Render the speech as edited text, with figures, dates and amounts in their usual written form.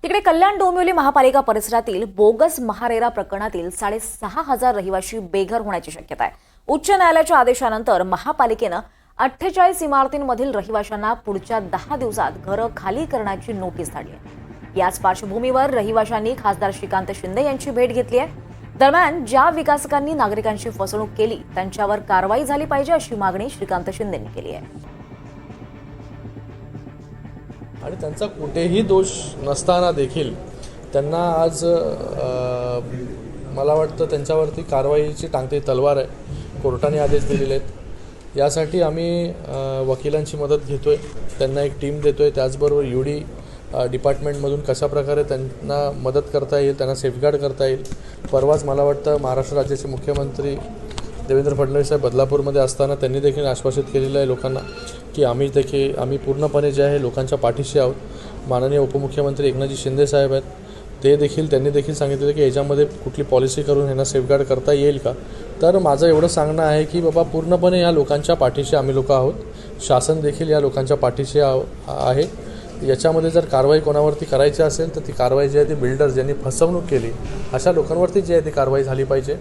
तिकडे कल्याण डोंबिवली महापालिका परिसरातील बोगस महारेरा प्रकरणातील 6,500 रहिवासी बेघर होण्याची शक्यता आहे। उच्च न्यायालयाच्या आदेशानंतर महापालिकेनं 48 इमारतींमधील रहिवाशांना पुढच्या 10 दिवसात घरं खाली करण्याची नोटीस काढली आहे। याच पार्श्वभूमीवर रहिवाशांनी खासदार श्रीकांत शिंदे यांची भेट घेतली आहे। दरम्यान ज्या विकासकांनी नागरिकांची फसवणूक केली त्यांच्यावर कारवाई झाली पाहिजे अशी मागणी श्रीकांत शिंदेंनी केली आहे। आणि त्यांचा कुठेही दोष नसताना देखील त्यांना आज मला वाटतं त्यांच्यावरती कारवाईची टांगती तलवार आहे। कोर्टाने आदेश दिलेले आहेत। यासाठी आम्ही वकिलांची मदत घेतोय, त्यांना एक टीम देतोय। त्याचबरोबर UD डिपार्टमेंटमधून कशा प्रकारे त्यांना मदत करता येईल, त्यांना सेफगार्ड करता येईल। परवाच मला वाटतं महाराष्ट्र राज्याचे मुख्यमंत्री देवेंद्र फडणवीस साहेब बदलापूरमध्ये असताना त्यांनी देखील आश्वासित केलेलं आहे लोकांना की आम्ही पूर्णपणे जे आहे लोकांच्या पाठीशी आहोत। माननीय उपमुख्यमंत्री एकनाथजी शिंदे साहेब आहेत, त्यांनी देखील सांगितलं की याच्यामध्ये कुठली पॉलिसी करून ह्यांना सेफगार्ड करता येईल का। तर माझं एवढं सांगणं आहे की बाबा पूर्णपणे या लोकांच्या पाठीशी आम्ही लोक आहोत। शासन देखील या लोकांच्या पाठीशी आहे। याच्यामध्ये जर कारवाई कोणावरती करायची असेल तर ती कारवाई जी आहे ती बिल्डर्स ज्यांनी फसवणूक केली अशा लोकांवरती जी आहे ती कारवाई झाली पाहिजे।